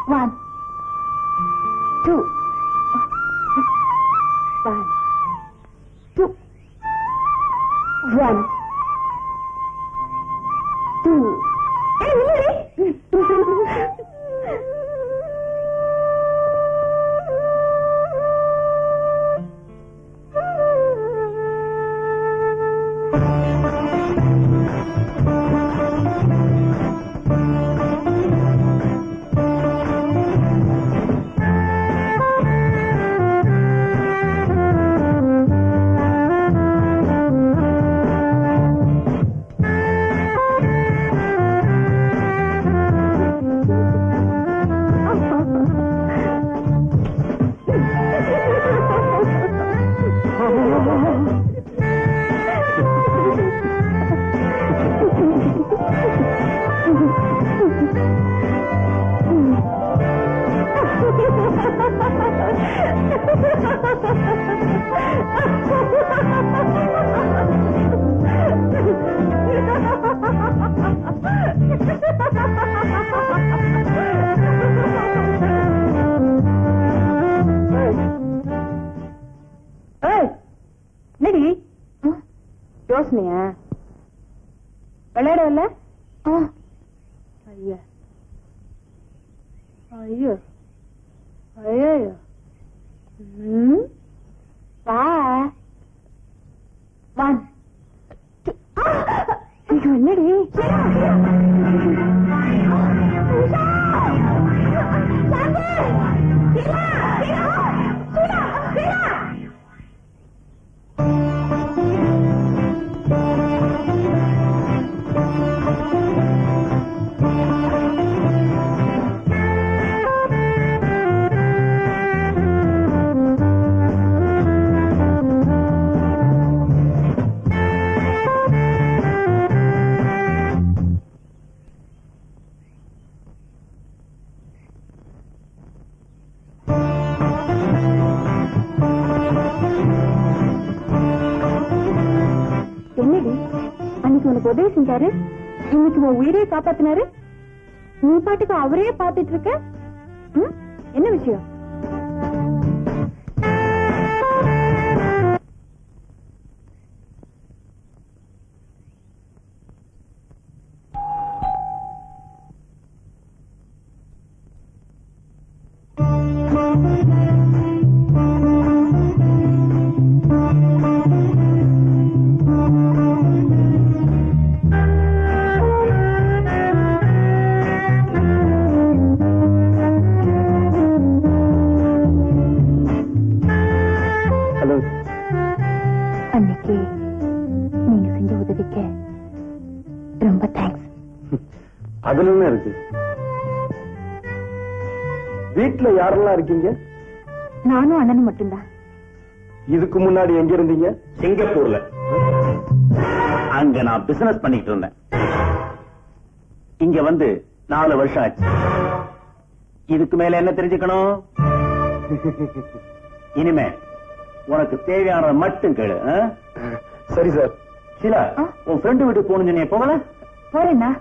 1 2 1 2 1 2 யோசனையா விளையாடல ஐயா ஐயோ ஐயோ வா 1 2 என்னடி உதவி செஞ்சாரு இன்னைக்கு உன் உயிரையே காப்பாத்தினாரு நீ பாட்டுக்கு அவரே பாத்துட்டு இருக்க என்ன விஷயம் அதுல இருக்கு வீட்டுல யாரெல்லாம் இருக்கீங்க நானும் அண்ணனும் மட்டும்தான் இதுக்கு முன்னாடி எங்க இருந்தீங்க சிங்கப்பூர்ல அங்க நான் பிசினஸ் பண்ணிட்டு இருந்தேன் இங்க வந்து 4 வருஷம் ஆச்சு இதுக்கு மேல என்ன தெரிஞ்சுக்கணும் இனிமே உனக்கு தேவையானதை மட்டும் கேளு சரி சார் சிலா உன் ஃப்ரெண்டு வீட்டுக்கு போகணும் நீ போகல போறேன்னா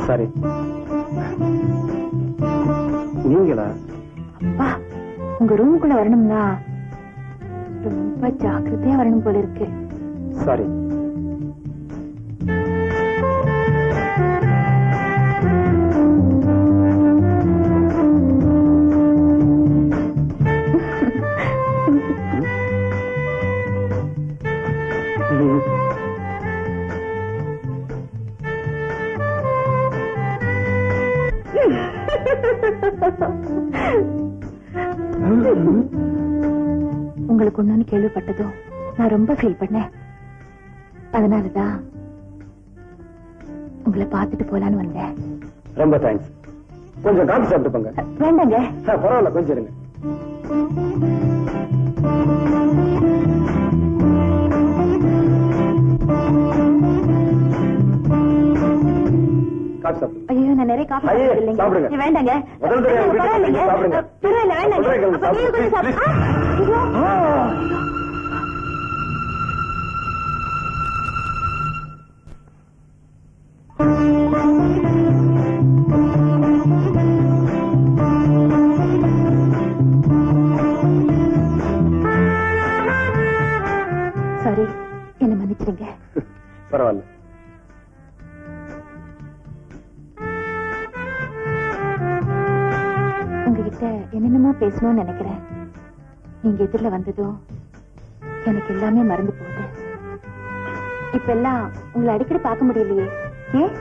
சரி நீங்களா அப்பா உங்க ரூமுக்குள்ள வரணும்னா ரொம்ப ஜாக்கிரதையா வரணும் போல இருக்கு சரி உங்களுக்கு ஒண்ணு கேள்விப்பட்டதும் நான் ரொம்ப ஃபீல் பண்ணேன் அதனாலதான் உங்களை பார்த்துட்டு போலான்னு வந்தேன். ரொம்ப தேங்க்ஸ். கொஞ்சம் காஃபி சாப்பிட்டு போங்க. வேண்டாங்க. பரவாயில்ல, கொஞ்சம் இருங்க. காஃபி சாப்பிடுங்க. ஐயோ, நான் நிறைய காஃபி ஐயே, சாப்பிடுறது இல்லைங்க. சாப்பிடுங்க. வேண்டாங்க. முதல் தடவை வீட்டுக்கு பரவாயில்லைங்க. சாப்பிடுங்க. பரவாயில்ல, வேண்டாங்க. சொல்றேன், அப்ப நீங்க கொஞ்சம் சாப்பிடுங்க. சாப்பிடு. ஐயோ. சாரி, என்ன மன்னிச்சிருங்க. பரவாயில்ல. உங்ககிட்ட என்னென்னமோ பேசணும்னு நினைக்கிறேன். நீங்க எதிரில வந்ததும் எனக்கு எல்லாமே மறந்து போகுது. இப்ப எல்லாம் உங்களை அடிக்கடி பார்க்க முடியலையே. ஏன்?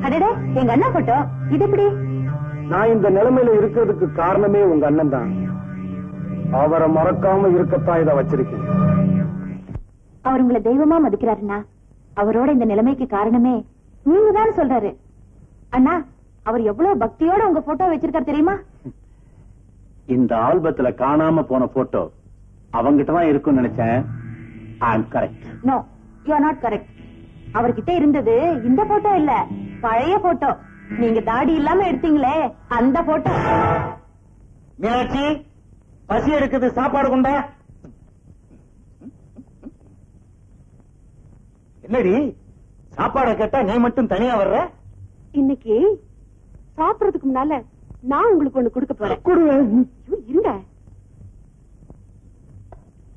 அடடே, எங்க அண்ணா போட்டோ இது எப்படி? நான் இந்த நிலைமையில இருக்கிறதுக்கு காரணமே உங்க அண்ணன் தான். அவரை மறக்காம இருக்கத்தான் இதை வச்சிருக்கேன். அவர் உங்களை தெய்வமா மதிக்கிறாருன்னா அவரோட இந்த நிலைமைக்கு காரணமே நீங்க தான் சொல்றாரு. அண்ணா, அவர் எவ்வளவு பக்தியோட உங்க போட்டோ வச்சிருக்காரு தெரியுமா? இந்த ஆல்பத்துல காணாம போன போட்டோ அவங்கிட்ட தான் இருக்கும்னு நினைச்சேன். I am correct. No, you are not correct. அவர்கிட்ட இருந்தது இந்த போட்டோ இல்ல, பழைய போட்டோ. நீங்க தாடி இல்லாம எடுத்தீங்களே அந்த போட்டோ. மீனாட்சி, பசி எடுக்குது, சாப்பாடு கொண்டா. என்னடி சாப்பாட கேட்டா நீ மட்டும் தனியா வர்ற? இன்னைக்கு சாப்பிடறதுக்கு முன்னால நான் உங்களுக்கு ஒண்ணு கொடுக்க போறேன். கொடுவேன். இருங்க.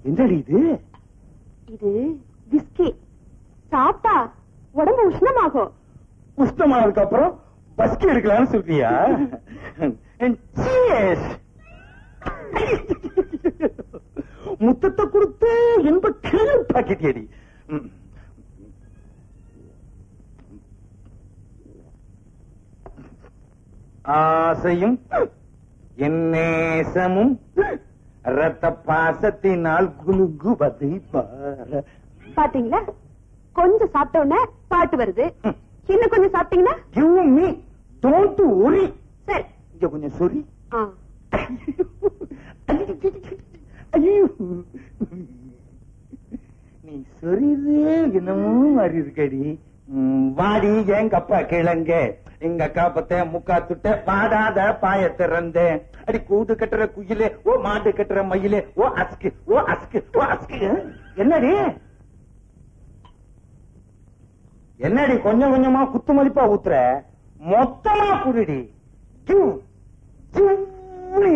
என்னடி இது? இது விஸ்கி. சாப்பிட்டா உடம்பு உஷ்ணமாகும். உஷ்ணமானதுக்கு அப்புறம் பஸ்கி எடுக்கலாம்னு சொல்றியா? Cheers. முத்தத்தை கொடுத்து இன்ப கிளி பாக்கெட். ஆசையும் என்னேசமும் ரத்த பாசத்தினால் குலுகுவதை பார. பாத்தீங்களா, கொஞ்சம் சாப்பிட்ட உடனே பாட்டு வருது. இன்னும் கொஞ்சம் சாப்பிட்டீங்கன்னா Give me, don't worry. சரி. இங்க கொஞ்சம் சொரி. ஆ. ஐயோ, நீ சொரிது என்னமோ மாதிரி இருக்கடி. வாடி எங்க அப்பா கிழங்க, எங்க அக்கா பத்த முக்கா துட்ட பாடாத பாய திறந்தேன். அடி கூடு கட்டுற குயிலே, ஓ மாடு கட்டுற மயிலே, ஓ அஸ்கு ஓ அஸ்கு ஓ அஸ்கு. என்னடி என்னடி கொஞ்சம் கொஞ்சமா குத்து மதிப்பா ஊத்துற? மொத்தமா குடிடி.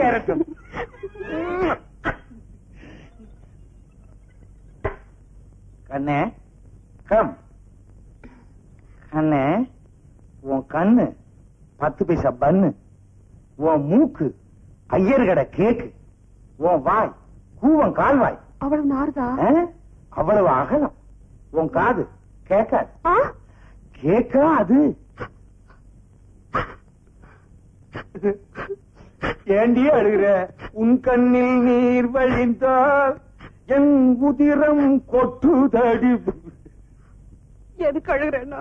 இறக்கும். கண்ணே கம். கண்ணே, உன் கண்ணு 10 பைசா பன்னு, உன் மூக்கு ஐயர் கடை கேக்கு, உன் வாய் கூவம் கால்வாய். அவ்வளவு நாறுதா? அவ்வளவு அகலம். உன் காது கேட்காது. கேட்காது. ஏண்டி அழுகிற? உன் கண்ணில் நீர் வழிந்தால் என் உதிரம் கொட்டுதடி. எதுக்கு அழுகிறேன்னா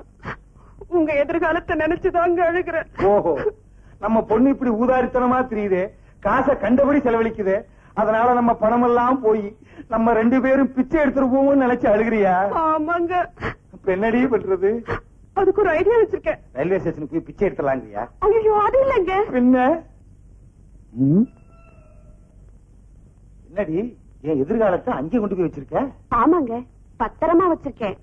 உங்க எதிர்காலத்தை நினைச்சுதாங்க அழுகிறேன். ஓஹோ, நம்ம பொண்ணு இப்படி ஊதாரித்தனமா தெரியுதே, காசை கண்டபடி செலவழிக்குது, அதனால நம்ம பணம் எல்லாம் போய் நம்ம 2 பேரும் பிச்சை எடுத்துட்டு போவோம்னு நினைச்சு அழுகிறியா? ஆமாங்க. இப்ப என்னடி பண்றது? அதுக்கு ஒரு ஐடியா வச்சிருக்கேன். ரயில்வே ஸ்டேஷனுக்கு போய் பிச்சை எடுத்துலாங்கிறியா? ஐயோ, அது இல்லைங்க. என்ன என்னடி என் எதிர்காலத்தை அங்கே கொண்டு போய் வச்சிருக்க? ஆமாங்க, பத்திரமா வச்சிருக்கேன்.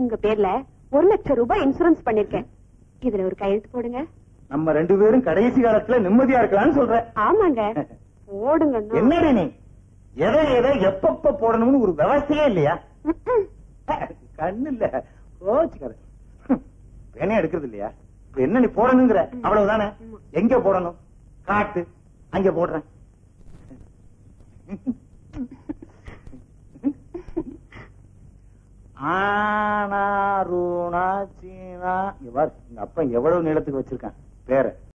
உங்க பேர்ல 1 லட்சம் ரூபாய் இன்சூரன்ஸ் பண்ணிருக்கேன். இதுல ஒரு கையெழுத்து போடுங்க. நம்ம 2 பேரும் கடைசி காலத்துல நிம்மதியா இருக்கலாம்னு சொல்ற. ஆமாங்க, போடுங்க. என்னடி நீ எதை எதை எப்பப்ப போடணும்னு ஒரு விவசாயே இல்லையா? கண்ணு இல்ல, கோச்சுக்கார. பேனே எடுக்கிறது இல்லையா? என்ன நீ போடணுங்கிற அவ்வளவுதானே? எங்க போடணும் காட்டு, அங்க போடுறேன். ஆனா ரூணா சீனா. எங்க அப்பா எவ்வளவு நீளத்துக்கு வச்சிருக்கான் பேரை.